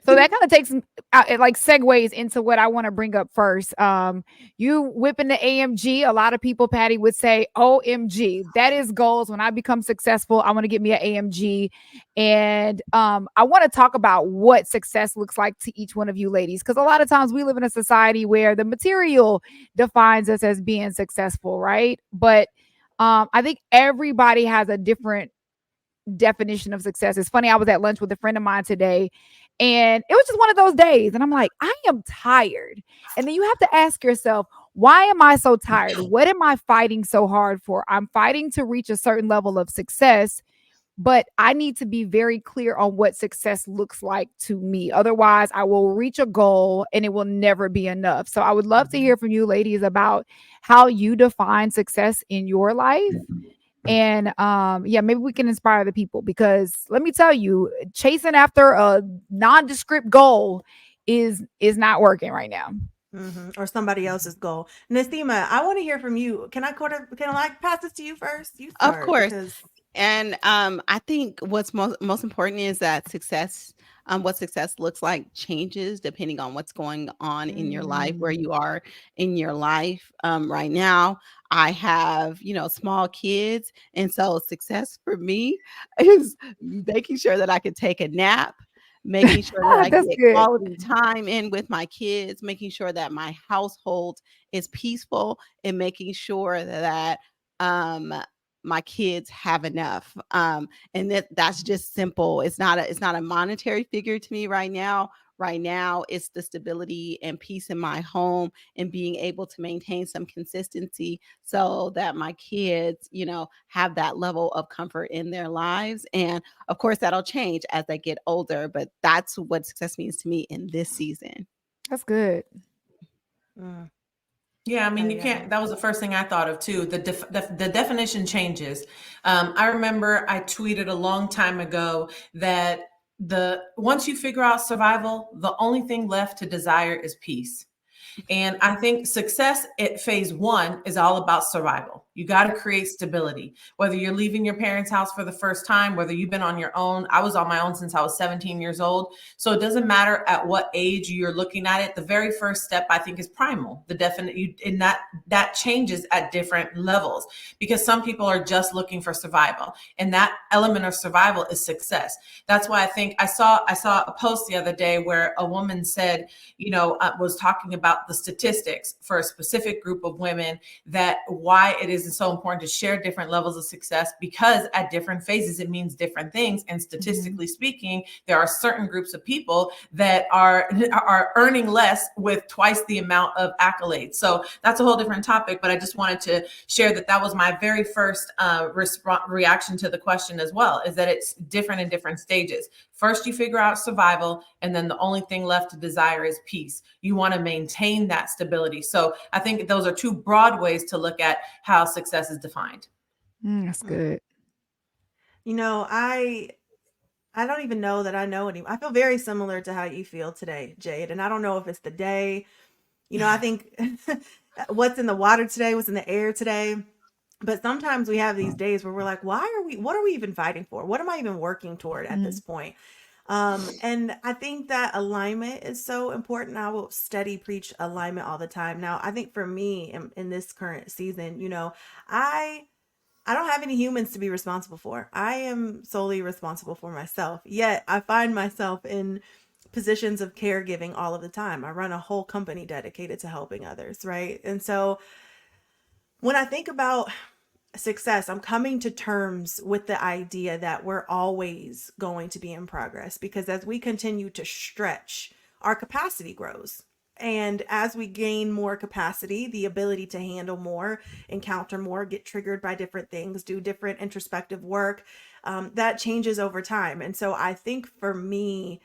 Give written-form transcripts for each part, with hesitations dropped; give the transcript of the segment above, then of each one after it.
So that kind of takes it like segues into what I want to bring up first. You whipping the AMG. A lot of people, Patty, would say OMG. That is goals. When I become successful, I want to get me an AMG. And I want to talk about what success looks like to each one of you ladies. Because a lot of times we live in a society where the material defines us as being successful, right? But I think everybody has a different definition of success. It's funny, I was at lunch with a friend of mine today, and it was just one of those days. And I'm like, I am tired. And then you have to ask yourself, why am I so tired? What am I fighting so hard for? I'm fighting to reach a certain level of success, but I need to be very clear on what success looks like to me. Otherwise, I will reach a goal and it will never be enough. So I would love to hear from you ladies about how you define success in your life. And yeah, maybe we can inspire the people, because let me tell you, chasing after a nondescript goal is not working right now. Or somebody else's goal. Nasima, I want to hear from you. Can I pass this to you first? You Of start course. because And I think what's most important is that what success looks like changes depending on what's going on in your life, where mm, you are in your life. Right now, I have small kids, and so success for me is making sure that I can take a nap, making sure that I That's get good. quality time in with my kids, making sure that my household is peaceful, and making sure that um my kids have enough. And that's just simple. It's not a monetary figure to me right now. Right now, it's the stability and peace in my home, and being able to maintain some consistency so that my kids, have that level of comfort in their lives. And of course, that'll change as they get older, but that's what success means to me in this season. That's good. mm, Yeah, I mean, you Patty, I can't. know. That was the first thing I thought of too. The definition changes. I remember I tweeted a long time ago that the once you figure out survival, the only thing left to desire is peace. And I think success at phase one is all about survival. You got to create stability, whether you're leaving your parents' house for the first time, whether you've been on your own. I was on my own since I was 17 years old. So it doesn't matter at what age you're looking at it. The very first step, I think, is primal. The definite, and that changes at different levels, because some people are just looking for survival. And that element of survival is success. That's why I think I saw a post the other day where a woman said, was talking about the statistics for a specific group of women, that why it is so important to share different levels of success, because at different phases it means different things. And Mhm. statistically speaking, there are certain groups of people that are earning less with twice the amount of accolades. So that's a whole different topic, but I just wanted to share that was my very first reaction to the question as well, is that it's different in different stages. First, you figure out survival, and then the only thing left to desire is peace. You want to maintain that stability. So I think those are two broad ways to look at how success is defined. That's Mm. good. You know, I don't even know that I know any. I feel very similar to how you feel today, Jade. And I don't know if it's the day. I think what's in the water today, what's in the air today. But sometimes we have these days where we're like, what are we even fighting for? What am I even working toward at this Mhm. point? And I think that alignment is so important. I will steady preach alignment all the time. Now, I think for me in this current season, I I don't have any humans to be responsible for. I am solely responsible for myself. Yet I find myself in positions of caregiving all of the time. I run a whole company dedicated to helping others, right? And so when I think about success, I'm coming to terms with the idea that we're always going to be in progress, because as we continue to stretch, our capacity grows. And as we gain more capacity, the ability to handle more, encounter more, get triggered by different things, do different introspective work, that changes over time. And so I think for me,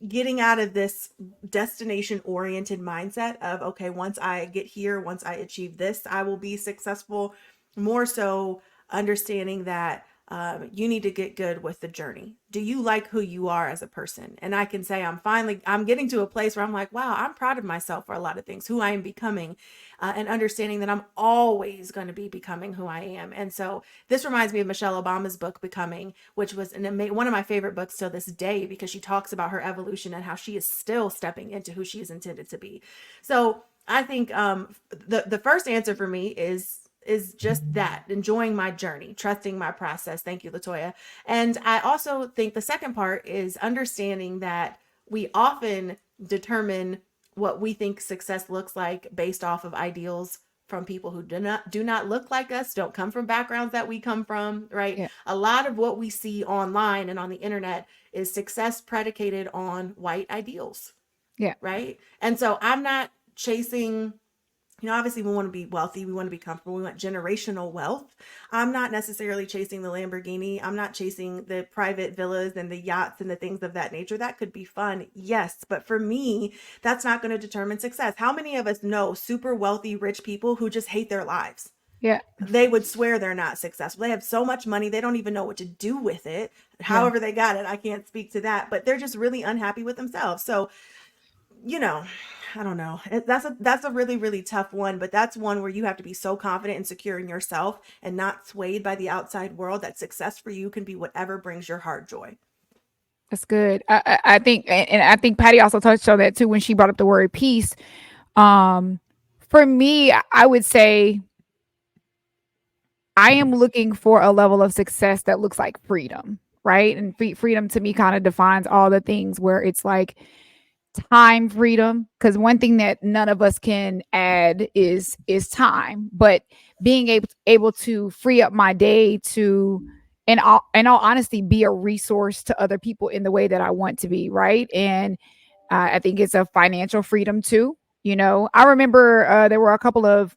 getting out of this destination oriented mindset of, okay, once I get here, once I achieve this, I will be successful, more so understanding that you need to get good with the journey. Do you like who you are as a person? And I can say I'm getting to a place where I'm like, wow, I'm proud of myself for a lot of things, who I am becoming, and understanding that I'm always going to be becoming who I am. And so this reminds me of Michelle Obama's book, Becoming, which was one of my favorite books till this day, because she talks about her evolution and how she is still stepping into who she is intended to be. So I think the first answer for me is just that, enjoying my journey, trusting my process. Thank you, Latoya. And I also think the second part is understanding that we often determine what we think success looks like based off of ideals from people who do not look like us, don't come from backgrounds that we come from, right? Yeah. A lot of what we see online and on the internet is success predicated on white ideals, Yeah. right? And so I'm not chasing, obviously we want to be wealthy, we want to be comfortable, we want generational wealth. I'm not necessarily chasing the Lamborghini. I'm not chasing the private villas and the yachts and the things of that nature. That could be fun, yes, but for me, that's not going to determine success. How many of us know super wealthy, rich people who just hate their lives? Yeah. They would swear they're not successful. They have so much money, they don't even know what to do with it. Yeah. However they got it, I can't speak to that, but they're just really unhappy with themselves. So I don't know. That's a really, really tough one, but that's one where you have to be so confident and secure in yourself and not swayed by the outside world, that success for you can be whatever brings your heart joy. That's good. I think, and I think Patty also touched on that too when she brought up the word peace. Um, for me, I would say I am looking for a level of success that looks like freedom, right? And freedom to me kind of defines all the things where it's like time freedom, because one thing that none of us can add is time, but being able to free up my day to, in all honesty, be a resource to other people in the way that I want to be, right? And I think it's a financial freedom too. I remember there were a couple of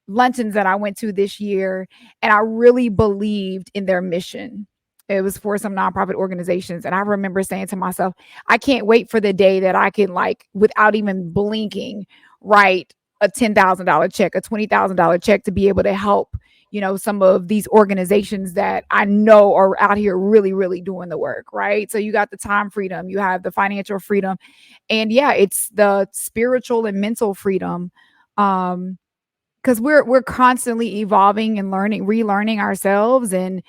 luncheons that I went to this year, and I really believed in their mission. It was for some nonprofit organizations. And I remember saying to myself, I can't wait for the day that I can, like, without even blinking, write a $10,000 check, a $20,000 check to be able to help, some of these organizations that I know are out here really, really doing the work. Right. So you got the time freedom, you have the financial freedom, and yeah, it's the spiritual and mental freedom. Because we're constantly evolving and relearning ourselves. And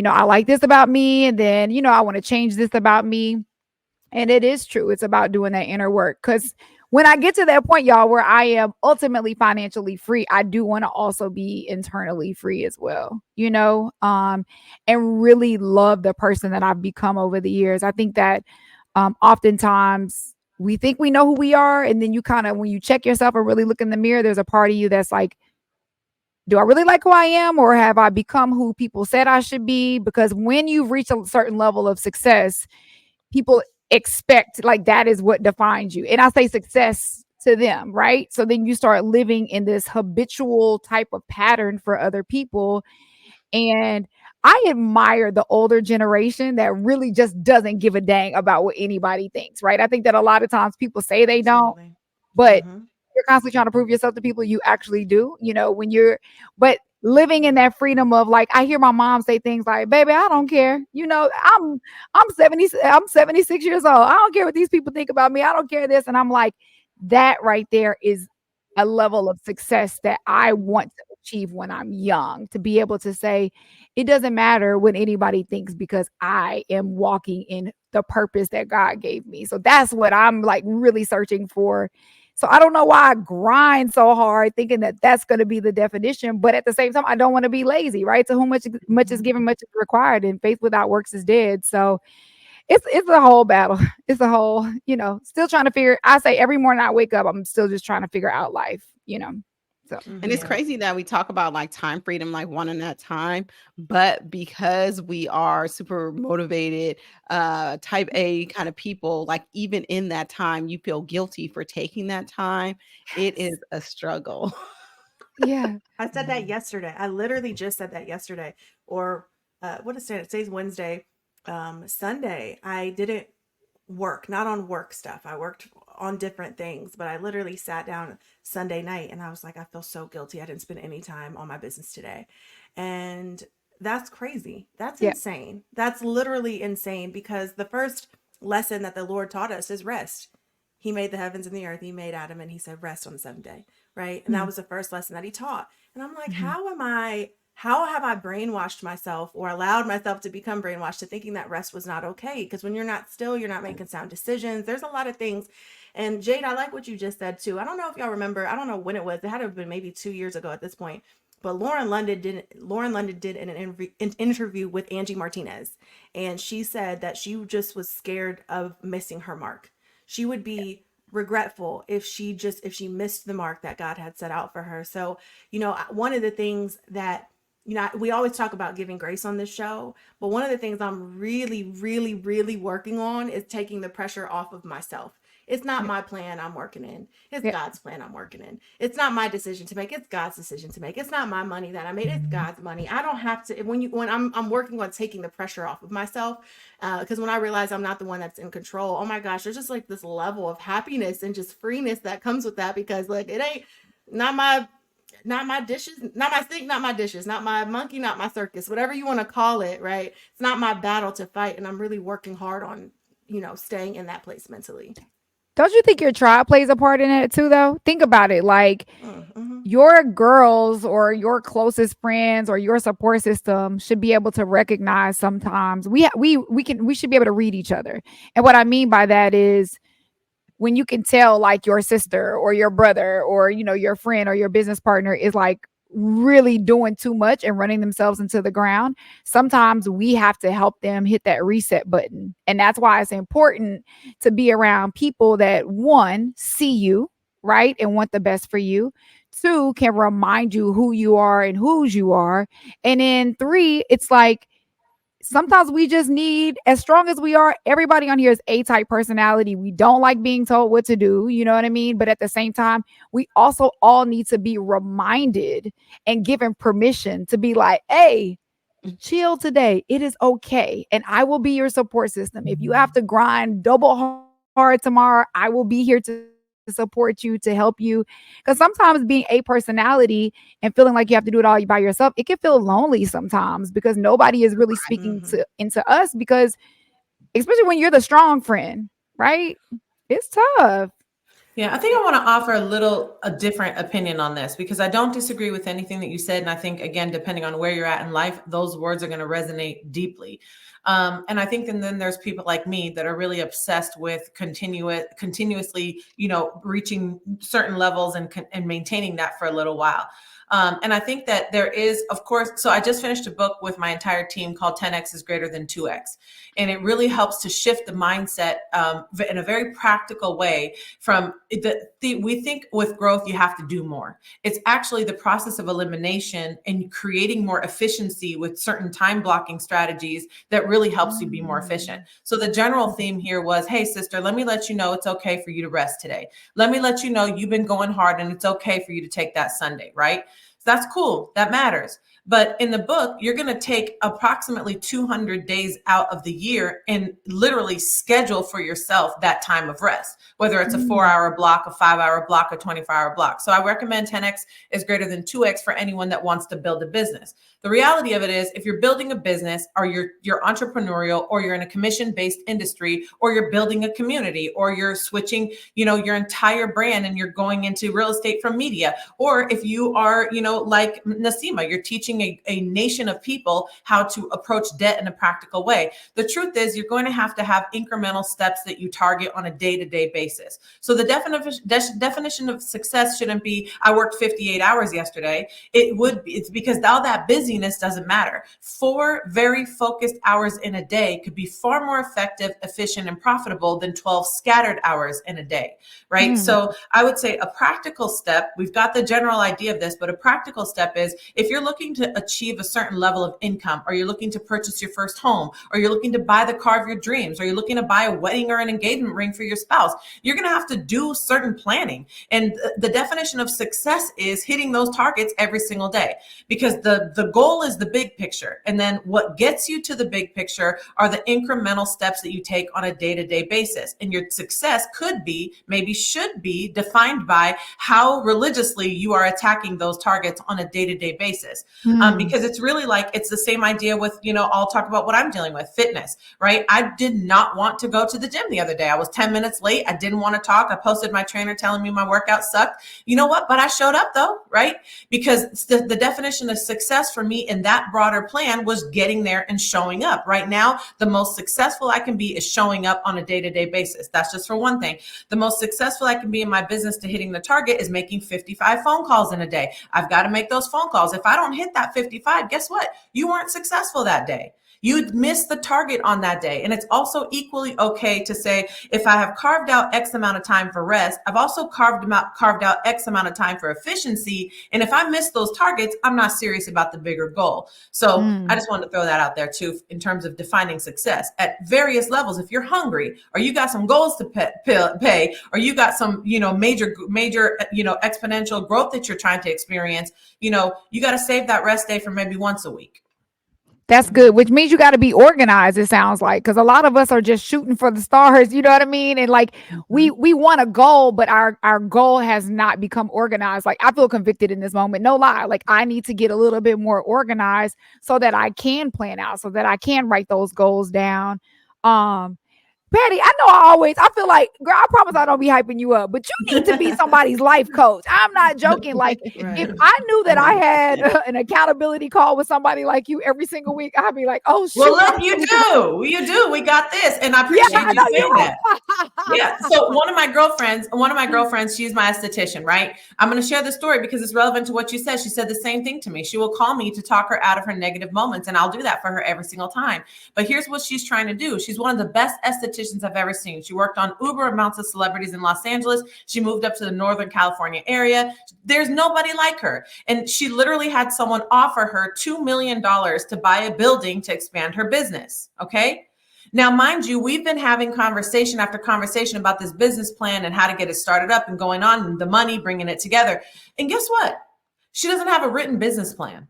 I like this about me, and then I want to change this about me. And it is true, it's about doing that inner work, because when I get to that point, y'all, where I am ultimately financially free, I do want to also be internally free as well, and really love the person that I've become over the years. I think that oftentimes we think we know who we are, and then you kind of, when you check yourself and really look in the mirror, there's a part of you that's like, do I really like who I am, or have I become who people said I should be? Because when you've reached a certain level of success, people expect, like, that is what defines you. And I say success to them, right? So then you start living in this habitual type of pattern for other people. And I admire the older generation that really just doesn't give a dang about what anybody thinks, right? I think that a lot of times people say they don't, Absolutely. but Hmm. you're constantly trying to prove yourself to people, you actually do, but living in that freedom of, like, I hear my mom say things like, baby, I don't care. I'm 76 years old. I don't care what these people think about me. I don't care this. And I'm like, that right there is a level of success that I want to achieve when I'm young, to be able to say, it doesn't matter what anybody thinks, because I am walking in the purpose that God gave me. So that's what I'm, like, really searching for. So I don't know why I grind so hard thinking that that's going to be the definition, but at the same time, I don't want to be lazy, right? So whom much is given, much is required, and faith without works is dead. So it's a whole battle. It's a whole, still trying to figure. I say every morning I wake up, I'm still just trying to figure out life. So And it's Yeah. crazy that we talk about like time freedom, like one at a time, but because we are super motivated, type A kind of people, like even in that time, you feel guilty for taking that time. It Yes. is a struggle. yeah, I said that yesterday. I literally just said that yesterday. Or what is it? Today's Wednesday. Sunday, I didn't work, not on work stuff. I worked on different things, but I literally sat down Sunday night and I was like, I feel so guilty. I didn't spend any time on my business today. And that's crazy. That's Yeah. insane. That's literally insane, because the first lesson that the Lord taught us is rest. He made the heavens and the earth. He made Adam, and he said rest on the seventh day, right? And that was the first lesson that he taught. And I'm like, how have I brainwashed myself, or allowed myself to become brainwashed to thinking that rest was not okay? Because when you're not still, you're not making sound decisions. There's a lot of things. And Jade, I like what you just said too. I don't know if y'all remember, I don't know when it was. It had to have been maybe 2 years ago at this point. But Lauren London did an interview with Angie Martinez, and she said that she just was scared of missing her mark. She would be regretful if she missed the mark that God had set out for her. So, one of the things that, we always talk about giving grace on this show, but one of the things I'm really, really, really working on is taking the pressure off of myself. It's not my plan I'm working in. It's God's plan I'm working in. It's not my decision to make. It's God's decision to make. It's not my money that I made. It's God's money. I don't have to, when I'm working on taking the pressure off of myself, because when I realize I'm not the one that's in control, oh my gosh, there's just like this level of happiness and just freeness that comes with that, because like, it ain't not my dishes, not my sink, not my dishes, not my monkey, not my circus, whatever you want to call it, right? It's not my battle to fight. And I'm really working hard on, staying in that place mentally. Don't you think your tribe plays a part in it too, though? Think about it. Like, your girls or your closest friends or your support system should be able to recognize sometimes we should be able to read each other. And what I mean by that is, when you can tell like your sister or your brother or, your friend or your business partner is like really doing too much and running themselves into the ground, sometimes we have to help them hit that reset button. And that's why it's important to be around people that, one, see you, right, and want the best for you. Two, can remind you who you are and whose you are. And then three, it's like, sometimes we just need, as strong as we are, everybody on here is A-type personality. We don't like being told what to do, you know what I mean? But at the same time, we also all need to be reminded and given permission to be like, hey, chill today. It is okay. And I will be your support system. If you have to grind double hard tomorrow, I will be here to support you, to help you. Because sometimes being a personality and feeling like you have to do it all by yourself, it can feel lonely sometimes, because nobody is really speaking into us, because especially when you're the strong friend, right? It's tough. Yeah, I think I want to offer a different opinion on this, because I don't disagree with anything that you said. And I think, again, depending on where you're at in life, those words are going to resonate deeply. And I think, and then there's people like me that are really obsessed with continuously, reaching certain levels and maintaining that for a little while. And I think that there is, of course, so I just finished a book with my entire team called 10X is greater than 2X. And it really helps to shift the mindset in a very practical way from we think with growth, you have to do more. It's actually the process of elimination and creating more efficiency with certain time blocking strategies that really helps you be more efficient. So the general theme here was, hey, sister, let me let you know it's okay for you to rest today. Let me let you know you've been going hard and it's okay for you to take that Sunday, right? So that's cool. That matters. But in the book, you're going to take approximately 200 days out of the year and literally schedule for yourself that time of rest, whether it's a 4-hour block, a 5-hour block, a 24-hour block. So I recommend 10X is greater than 2X for anyone that wants to build a business. The reality of it is, if you're building a business, or you're entrepreneurial, or you're in a commission-based industry, or you're building a community, or you're switching, your entire brand and you're going into real estate from media, or if you are, like Nasima, you're teaching a nation of people how to approach debt in a practical way. The truth is, you're going to have incremental steps that you target on a day-to-day basis. So the definition of success shouldn't be, I worked 58 hours yesterday. It's because all that busyness doesn't matter. 4 very focused hours in a day could be far more effective, efficient, and profitable than 12 scattered hours in a day, right? So I would say a practical step, we've got the general idea of this, but a practical step is, if you're looking to achieve a certain level of income, or you're looking to purchase your first home, or you're looking to buy the car of your dreams, or you're looking to buy a wedding or an engagement ring for your spouse, you're going to have to do certain planning. And the definition of success is hitting those targets every single day, because the goal goal is the big picture. And then what gets you to the big picture are the incremental steps that you take on a day-to-day basis. And your success could be, maybe should be, defined by how religiously you are attacking those targets on a day-to-day basis. Because it's really like, it's the same idea with, I'll talk about what I'm dealing with, fitness, right? I did not want to go to the gym the other day. I was 10 minutes late. I didn't want to talk. I posted my trainer telling me my workout sucked. You know what? But I showed up though, right? Because the definition of success for me in that broader plan was getting there and showing up. Right now, the most successful I can be is showing up on a day-to-day basis. That's just for one thing. The most successful I can be in my business to hitting the target is making 55 phone calls in a day. I've got to make those phone calls. If I don't hit that 55, guess what? You weren't successful that day. You'd miss the target on that day. And it's also equally okay to say, if I have carved out X amount of time for rest, I've also carved out X amount of time for efficiency. And if I miss those targets, I'm not serious about the bigger goal. So I just wanted to throw that out there too, in terms of defining success at various levels. If you're hungry, or you got some goals to pay, or you got some, major, exponential growth that you're trying to experience, you got to save that rest day for maybe once a week. That's good, which means you got to be organized, it sounds like, because a lot of us are just shooting for the stars, you know what I mean? And like we want a goal, but our goal has not become organized. Like, I feel convicted in this moment, no lie. Like, I need to get a little bit more organized so that I can plan out, so that I can write those goals down. Patty, I feel like, girl, I promise I don't be hyping you up, but you need to be somebody's life coach. I'm not joking. Like, if I knew that I had an accountability call with somebody like you every single week, I'd be like, oh, shoot. Well, look, you do. We got this. And I appreciate you saying that. Yeah. So one of my girlfriends, she's my esthetician, right? I'm going to share the story because it's relevant to what you said. She said the same thing to me. She will call me to talk her out of her negative moments, and I'll do that for her every single time. But here's what she's trying to do. She's one of the best estheticians I've ever seen. She worked on uber amounts of celebrities in Los Angeles. She moved up to the Northern California area. There's nobody like her. And she literally had someone offer her $2 million to buy a building to expand her business. Okay. Now, mind you, we've been having conversation after conversation about this business plan and how to get it started up and going on, and the money, bringing it together. And guess what? She doesn't have a written business plan.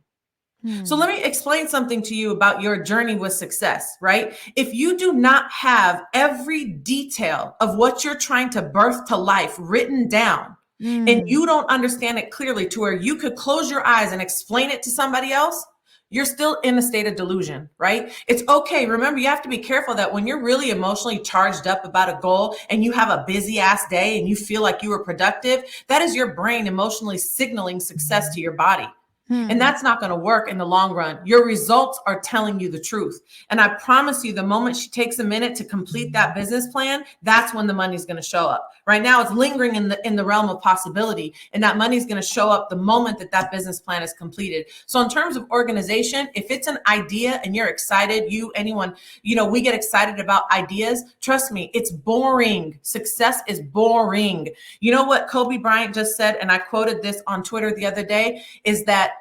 So let me explain something to you about your journey with success, right? If you do not have every detail of what you're trying to birth to life written down, and you don't understand it clearly to where you could close your eyes and explain it to somebody else, you're still in a state of delusion, right? It's okay. Remember, you have to be careful that when you're really emotionally charged up about a goal and you have a busy ass day and you feel like you were productive, that is your brain emotionally signaling success to your body. And that's not going to work in the long run. Your results are telling you the truth. And I promise you, the moment she takes a minute to complete that business plan, that's when the money's going to show up. Right now, it's lingering in the realm of possibility. And that money's going to show up the moment that business plan is completed. So in terms of organization, if it's an idea and you're excited, anyone, we get excited about ideas. Trust me, it's boring. Success is boring. You know what Kobe Bryant just said, and I quoted this on Twitter the other day, is that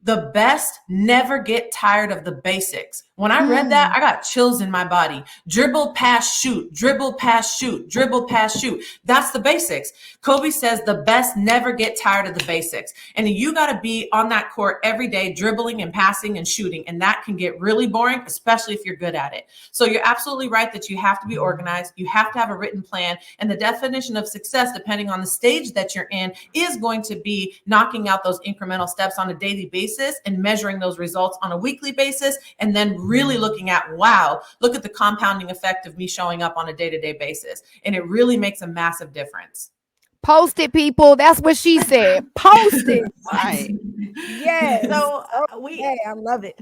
the best never get tired of the basics. When I read that, I got chills in my body. Dribble, pass, shoot, dribble, pass, shoot, dribble, pass, shoot. That's the basics. Kobe says the best never get tired of the basics. And you got to be on that court every day, dribbling and passing and shooting. And that can get really boring, especially if you're good at it. So you're absolutely right that you have to be organized. You have to have a written plan. And the definition of success, depending on the stage that you're in, is going to be knocking out those incremental steps on a daily basis and measuring those results on a weekly basis. And then really looking at, wow, look at the compounding effect of me showing up on a day-to-day basis. And it really makes a massive difference. Post it, people. That's what she said. Post it. Right. Yes. So I love it.